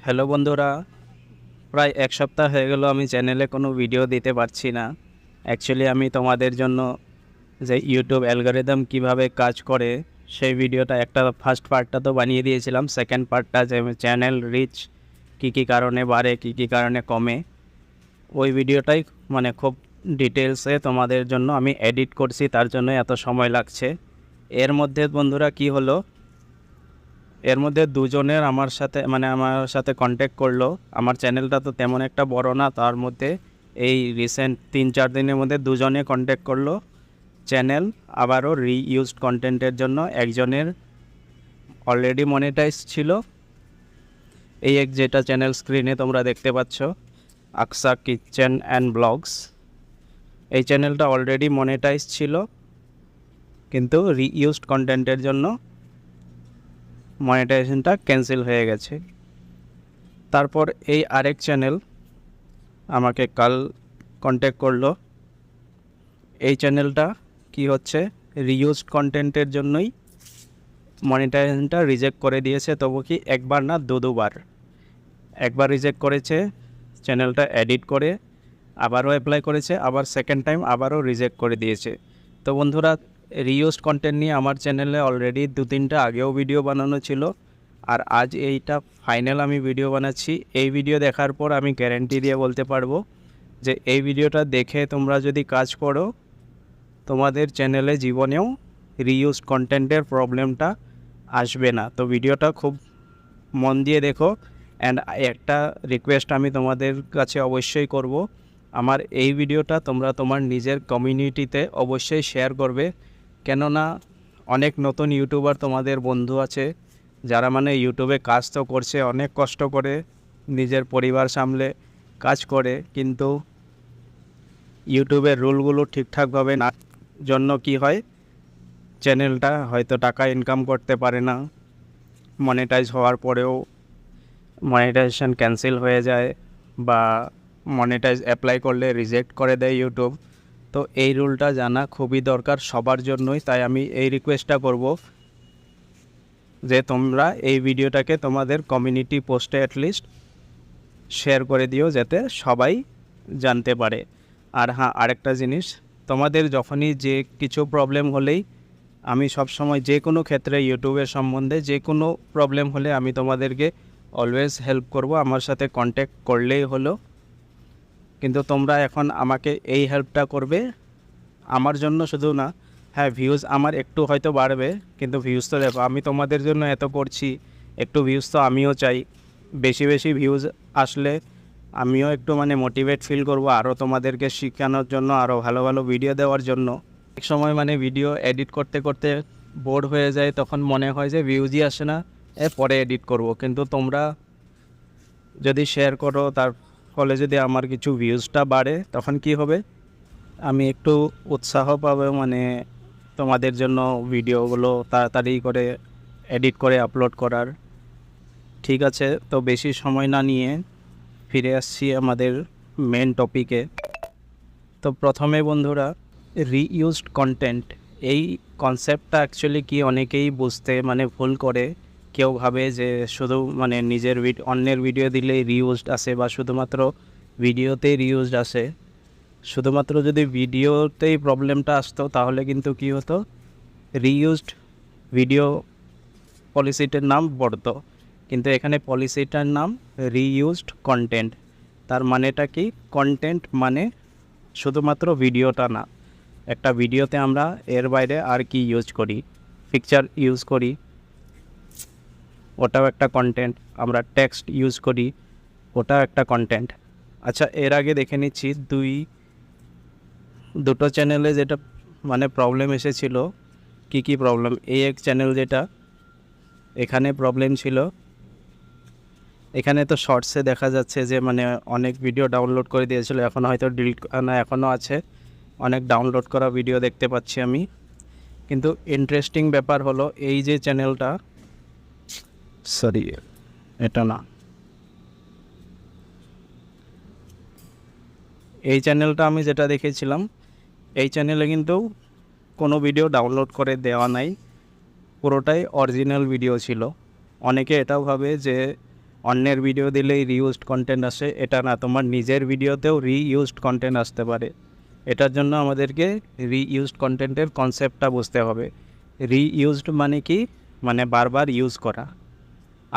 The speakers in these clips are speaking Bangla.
হ্যালো বন্ধুরা, প্রায় এক সপ্তাহ হয়ে গেল আমি চ্যানেলে কোনো ভিডিও দিতে পারছি না। অ্যাকচুয়ালি আমি তোমাদের জন্য যে ইউটিউব অ্যালগরিদম কিভাবে কাজ করে সেই ভিডিওটা একটা ফার্স্ট পার্টটা তো বানিয়ে দিয়েছিলাম। সেকেন্ড পার্টটা যে চ্যানেল রিচ কী কী কারণে বাড়ে, কী কী কারণে কমে, ওই ভিডিওটাই খুব ডিটেলসে তোমাদের জন্য আমি এডিট করছি, তার জন্য এত সময় লাগছে। এর মধ্যে বন্ধুরা কি হলো, এর মধ্যে দুজনের আমার সাথে কন্ট্যাক্ট করলো। আমার চ্যানেলটা তো তেমন একটা বড় না, তার মধ্যে এই রিসেন্ট 3-4 দিনের মধ্যে দুজনে কন্ট্যাক্ট করলো চ্যানেল আবারও রিইউজড কন্টেন্টের জন্য। একজনের অলরেডি মনিটাইজ ছিল, এই এক যেটা চ্যানেল স্ক্রিনে তোমরা দেখতে পাচ্ছ, আকসা কিচেন অ্যান্ড ব্লগস। এই চ্যানেলটা অলরেডি মনিটাইজ ছিল, কিন্তু রিইউজড কন্টেন্টের জন্য মনিটাইজেশনটা ক্যান্সেল হয়ে গেছে। তারপর এই আরেক চ্যানেল আমাকে কাল কন্ট্যাক্ট করলো। এই চ্যানেলটা কি হচ্ছে, রিইউজড কন্টেন্টের জন্যই মনিটাইজেশনটা রিজেক্ট করে দিয়েছে। তবু কি একবার না, দুবার। একবার রিজেক্ট করেছে, চ্যানেলটা এডিট করে আবারও অ্যাপ্লাই করেছে, আবার সেকেন্ড টাইম আবারও রিজেক্ট করে দিয়েছে। তো বন্ধুরা, রিইউজড কন্টেন্ট নিয়ে আমার চ্যানেলে অলরেডি 2-3টা আগেও ভিডিও বানানো ছিল, আর আজ এইটা ফাইনাল আমি ভিডিও বানাচ্ছি। এই ভিডিও দেখার পর আমি গ্যারেন্টি দিয়ে বলতে পারবো যে এই ভিডিওটা দেখে তোমরা যদি কাজ করো, তোমাদের চ্যানেলে জীবনেও রিইউজড কন্টেন্টের প্রবলেমটা আসবে না। তো ভিডিওটা খুব মন দিয়ে দেখো। অ্যান্ড একটা রিকোয়েস্ট আমি তোমাদের কাছে অবশ্যই করব, আমার এই ভিডিওটা তোমরা তোমার নিজের কমিউনিটিতে অবশ্যই শেয়ার করবে। কেননা অনেক নতুন ইউটিউবার তোমাদের বন্ধু আছে যারা ইউটিউবে কাজ তো করছে, অনেক কষ্ট করে নিজের পরিবার সামলে কাজ করে, কিন্তু ইউটিউবের রুলগুলো ঠিকঠাকভাবে না জন্য কি হয়, চ্যানেলটা হয়তো টাকা ইনকাম করতে পারে না, মনিটাইজ হওয়ার পরেও মনিটাইজেশন ক্যান্সেল হয়ে যায়, বা মনিটাইজ অ্যাপ্লাই করলে রিজেক্ট করে দেয় ইউটিউব। তো এই রুলটা জানা খুবই দরকার সবার জন্যই। তাই আমি এই রিকোয়েস্টটা করব যে তোমরা এই ভিডিওটাকে তোমাদের কমিউনিটি পোস্টে অ্যাটলিস্ট শেয়ার করে দিও, যাতে সবাই জানতে পারে। আর হ্যাঁ, আরেকটা জিনিস, তোমাদের যখনই যে কিছু প্রবলেম হলেই, আমি সবসময় যে কোনো ক্ষেত্রে ইউটিউবের সম্বন্ধে যে কোনো প্রবলেম হলে আমি তোমাদেরকে অলওয়েজ হেল্প করব, আমার সাথে কন্ট্যাক্ট করলেই হলো। কিন্তু তোমরা এখন আমাকে এই হেল্পটা করবে আমার জন্য শুধু না, হ্যাঁ ভিউজ আমার একটু হয়তো বাড়বে, কিন্তু ভিউজ তো দেখো আমি তোমাদের জন্য এত করছি, একটু ভিউজ তো আমিও চাই। বেশি বেশি ভিউজ আসলে আমিও একটু মোটিভেট ফিল করব, আরও তোমাদেরকে শেখানোর জন্য, আরও ভালো ভালো ভিডিও দেওয়ার জন্য। এক সময় ভিডিও এডিট করতে করতে বোর হয়ে যায়, তখন মনে হয় যে ভিউজই আসে না, পরে এডিট করব। কিন্তু তোমরা যদি শেয়ার করো, তার ফলে যদি আমার কিছু ভিউজটা বাড়ে, তখন কি হবে, আমি একটু উৎসাহ পাবো, তোমাদের জন্য ভিডিওগুলো তাড়াতাড়ি করে এডিট করে আপলোড করার। ঠিক আছে, তো বেশি সময় না নিয়ে ফিরে আসছি আমাদের মেন টপিকে। তো প্রথমে বন্ধুরা, রিইউজড কন্টেন্ট এই কনসেপ্টটা অ্যাকচুয়ালি কি, অনেকেই বুঝতে ভুল করে। কেউ ভাবে যে শুধু নিজের অন্যের ভিডিও দিলেই রিইউজড আসে, বা শুধুমাত্র ভিডিওতেই রিইউজড আসে। শুধুমাত্র যদি ভিডিওতেই প্রবলেমটা আসতো তাহলে কিন্তু কি হতো, রিইউজড ভিডিও পলিসিটার নাম পড়তো, কিন্তু এখানে পলিসিটার নাম রিইউজড কন্টেন্ট। তার মানেটা কি, কন্টেন্ট শুধুমাত্র ভিডিওটা না, একটা ভিডিওতে আমরা এর বাইরে আর কি ইউজ করি, পিকচার ইউজ করি, ওটাও একটা কন্টেন্ট। আমরা টেক্সট ইউজ করি, ওটাও একটা কন্টেন্ট। আচ্ছা, এর আগে দেখে নিচ্ছি দুটো চ্যানেলে যেটা প্রবলেম এসেছিল। কি প্রবলেম, এই এক চ্যানেল যেটা, এখানে প্রবলেম ছিল, এখানে তো শর্টসে দেখা যাচ্ছে যে অনেক ভিডিও ডাউনলোড করে দিয়েছিল, এখন হয়তো ডিলিট না, এখনও আছে, অনেক ডাউনলোড করা ভিডিও দেখতে পাচ্ছি আমি। কিন্তু ইন্টারেস্টিং ব্যাপার হলো, এই যে চ্যানেলটা, সরি এটা না, এই চ্যানেলটা আমি যেটা দেখেছিলাম, এই চ্যানেলে কিন্তু কোনো ভিডিও ডাউনলোড করে দেওয়া নাই, পুরোটাই অরিজিনাল ভিডিও ছিল। অনেকে এটাও ভাবে যে অন্যের ভিডিও দিলেই রিইউজড কন্টেন্ট আসে এটা না, তোমার নিজের ভিডিওতেও রিইউজড কন্টেন্ট আসতে পারে। এটার জন্য আমাদেরকে রিইউজড কন্টেন্টের কনসেপ্টটা বুঝতে হবে। রিইউজড মানে কি, মানে বারবার ইউজ করা,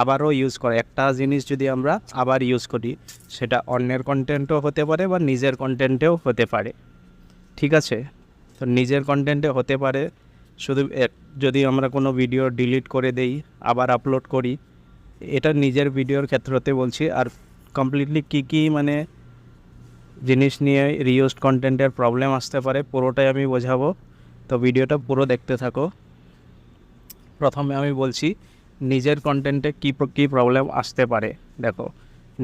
আবারও ইউজ করা। একটা জিনিস যদি আমরা আবার ইউজ করি, সেটা অন্যের কন্টেন্টও হতে পারে বা নিজের কন্টেন্টেও হতে পারে, ঠিক আছে? তো নিজের কন্টেন্টে হতে পারে, শুধু যদি আমরা কোনো ভিডিও ডিলিট করে দেই আবার আপলোড করি, এটা নিজের ভিডিওর ক্ষেত্রতে বলছি। আর কমপ্লিটলি কী মানে জিনিস নিয়ে রিইউজড কন্টেন্টের প্রবলেম আসতে পারে পুরোটাই আমি বোঝাবো, তো ভিডিওটা পুরো দেখতে থাকো। প্রথমে আমি বলছি নিজের কন্টেন্টে কী প্রবলেম আসতে পারে। দেখো,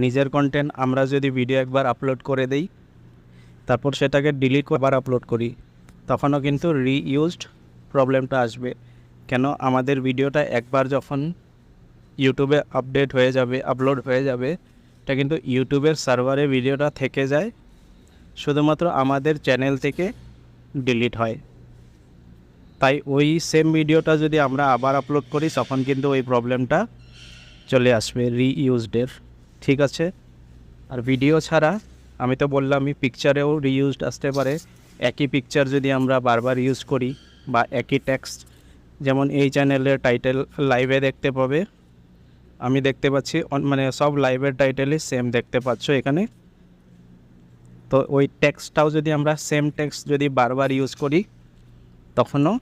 নিজের কন্টেন্ট আমরা যদি ভিডিও একবার আপলোড করে দেই, তারপর সেটাকে ডিলিট করে আবার আপলোড করি, তখনও কিন্তু রিইউজড প্রবলেমটা আসবে। কেন? আমাদের ভিডিওটা একবার যখন ইউটিউবে আপলোড হয়ে যাবে, এটা কিন্তু ইউটিউবের সার্ভারে ভিডিওটা থেকে যায়, শুধুমাত্র আমাদের চ্যানেল থেকে ডিলিট হয়। তাই ওই সেম ভিডিওটা যদি আমরা আবার আপলোড করি, তখন কিন্তু ওই প্রবলেমটা চলে আসবে রিইউজডের, ঠিক আছে? আর ভিডিও ছাড়া আমি তো বললামই, পিকচারেও রিইউজড আসতে পারে। একই পিকচার যদি আমরা বারবার ইউজ করি বা একই টেক্সট, যেমন এই চ্যানেলের টাইটেল লাইভে দেখতে পাবে, আমি দেখতে পাচ্ছি মানে সব লাইভের টাইটেলই সেম দেখতে পাচ্ছ এখানে। তো ওই টেক্সটটাও যদি আমরা সেম টেক্সট যদি বারবার ইউজ করি, তখনও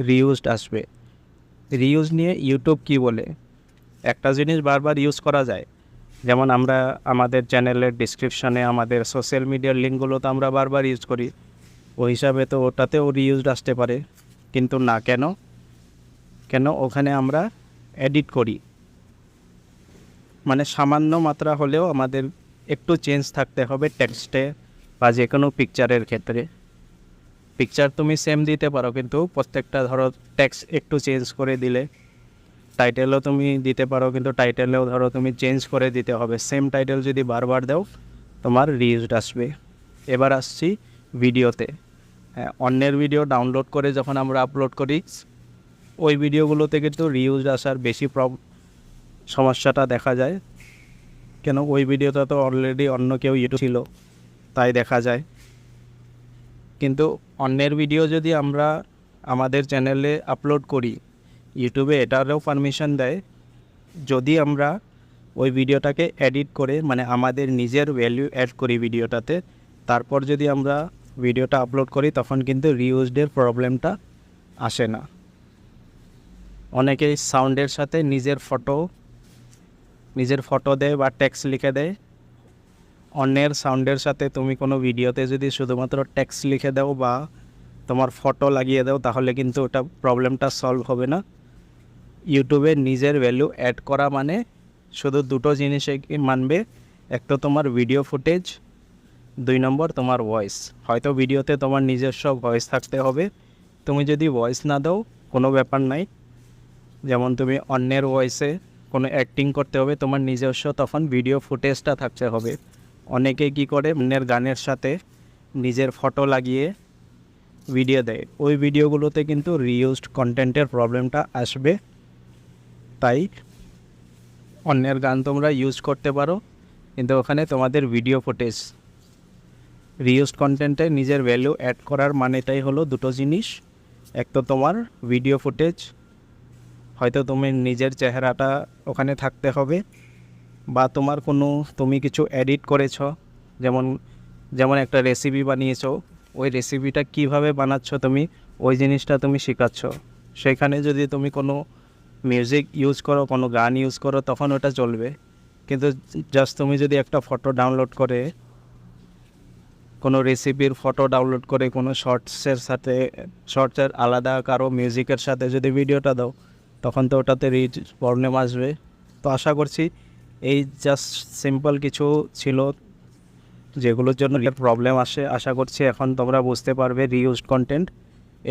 রিইউজড আসবে। রিইউজ নিয়ে ইউটিউব কি বলে, একটা জিনিস বারবার ইউজ করা যায়, যেমন আমরা আমাদের চ্যানেলের ডিসক্রিপশানে আমাদের সোশ্যাল মিডিয়ার লিঙ্কগুলো তো আমরা বারবার ইউজ করি, ওই হিসাবে তো ওটাতেও রিইউজড আসতে পারে। কিন্তু না, কেন ওখানে আমরা এডিট করি, মানে সামান্য মাত্রা হলেও আমাদের একটু চেঞ্জ থাকতে হবে টেক্সটে বা যে কোনো পিকচারের ক্ষেত্রে। পিকচার তুমি সেম দিতে পারো, কিন্তু প্রত্যেকটা ধরো টেক্সট একটু চেঞ্জ করে দিলে। টাইটেলও তুমি দিতে পারো, কিন্তু টাইটেলেও ধরো তুমি চেঞ্জ করে দিতে হবে। সেম টাইটেল যদি বারবার দাও, তোমার রিইউজড আসবে। এবার আসছি ভিডিওতে। হ্যাঁ, অন্যের ভিডিও ডাউনলোড করে যখন আমরা আপলোড করি, ওই ভিডিওগুলোতে কিন্তু রিইউজড আসার বেশি সমস্যাটা দেখা যায়। কেন? ওই ভিডিওটা তো অলরেডি অন্য কেউ ইউটিউব ছিল, তাই দেখা যায়। কিন্তু অন্যের ভিডিও যদি আমরা আমাদের চ্যানেলে আপলোড করি, ইউটিউবে এটারও পারমিশন দেয়, যদি আমরা ওই ভিডিওটাকে এডিট করে মানে আমাদের নিজের ভ্যালু অ্যাড করি ভিডিওটাতে, তারপর যদি আমরা ভিডিওটা আপলোড করি, তখন কিন্তু রিইউজডের প্রবলেমটা আসে না। অনেকেই সাউন্ডের সাথে নিজের ফটো দেয় বা টেক্সট লিখে দেয়। অন্যের সাউন্ডের সাথে তুমি কোনো ভিডিওতে যদি শুধুমাত্র টেক্সট লিখে দাও বা তোমার ফটো লাগিয়ে দাও, তাহলে কিন্তু ওটা প্রবলেমটা সলভ হবে না। ইউটিউবে নিজের ভ্যালু অ্যাড করা মানে শুধু দুটো জিনিসে মানবে, এক তো তোমার ভিডিও ফুটেজ, 2 নম্বর তোমার ভয়েস। হয়তো ভিডিওতে তোমার নিজস্ব ভয়েস থাকতে হবে, তুমি যদি ভয়েস না দাও কোনো ব্যাপার নাই, যেমন তুমি অন্যের ভয়েসে কোনো অ্যাক্টিং করতে হবে, তোমার নিজস্ব তখন ভিডিও ফুটেজটা থাকতে হবে। অনেকে কি করে, অন্যের গানের সাথে নিজের ফটো লাগিয়ে ভিডিও দেয়, ওই ভিডিওগুলোতে কিন্তু রিইউজড কন্টেন্টের প্রবলেমটা আসবে। তাই অন্যের গান তোমরা ইউজ করতে পারো, কিন্তু ওখানে তোমাদের ভিডিও ফুটেজ। রিইউজড কন্টেন্টে নিজের ভ্যালু অ্যাড করার মানেটাই হলো দুটো জিনিস, এক তো তোমার ভিডিও ফুটেজ, হয়তো তুমি নিজের চেহারাটা ওখানে থাকতে হবে, বা তোমার তুমি কিছু এডিট করেছ, যেমন একটা রেসিপি বানিয়েছো, ওই রেসিপিটা কিভাবে বানাচ্ছ তুমি, ওই জিনিসটা তুমি শেখাচ্ছ। সেখানে যদি তুমি কোনো মিউজিক ইউজ করো, কোনো গান ইউজ করো, তখন ওটা চলবে। কিন্তু জাস্ট তুমি যদি একটা ফটো ডাউনলোড করে, কোনো রেসিপির ফটো ডাউনলোড করে কোনো শর্টসের আলাদা কারো মিউজিকের সাথে যদি ভিডিওটা দাও, তখন তো ওটাতে রিচ প্রবলেম আসবে। তো আশা করছি এই জাস্ট সিম্পল কিছু ছিল যেগুলোর জন্য প্রবলেম আসে। আশা করছি এখন তোমরা বুঝতে পারবে রিইউজড কন্টেন্ট।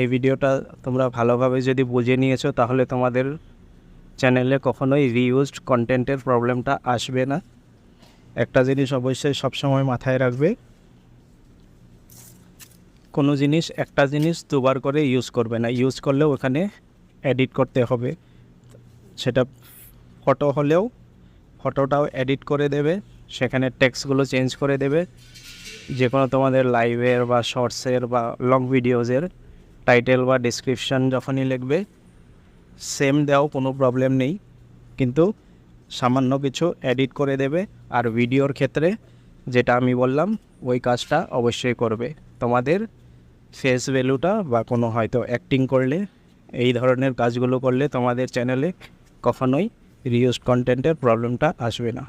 এই ভিডিওটা তোমরা ভালোভাবে যদি বুঝে নিয়েছো, তাহলে তোমাদের চ্যানেলে কখনোই রিইউজড কন্টেন্টের প্রবলেমটা আসবে না। একটা জিনিস অবশ্যই সবসময় মাথায় রাখবে, কোনো একটা জিনিস দুবার করে ইউজ করবে না, ইউজ করলেও ওখানে এডিট করতে হবে। সেটা ফটো হলেও ফটোটাও এডিট করে দেবে, সেখানে টেক্সটগুলো চেঞ্জ করে দেবে, যে কোনো তোমাদের লাইভের বা শর্টসের বা লং ভিডিওজের টাইটেল বা ডিসক্রিপশান যখনই লিখবে সেম দাও, কোনো প্রবলেম নেই, কিন্তু সামান্য কিছু এডিট করে দেবে। আর ভিডিওর ক্ষেত্রে যেটা আমি বললাম ওই কাজটা অবশ্যই করবে। তোমাদের ফেস ভ্যালুটা বা কোনো হয়তো অ্যাক্টিং করলে, এই ধরনের কাজগুলো করলে তোমাদের চ্যানেলে কখনোই রিউজড কন্টেন্টের প্রবলেমটা আসবে না।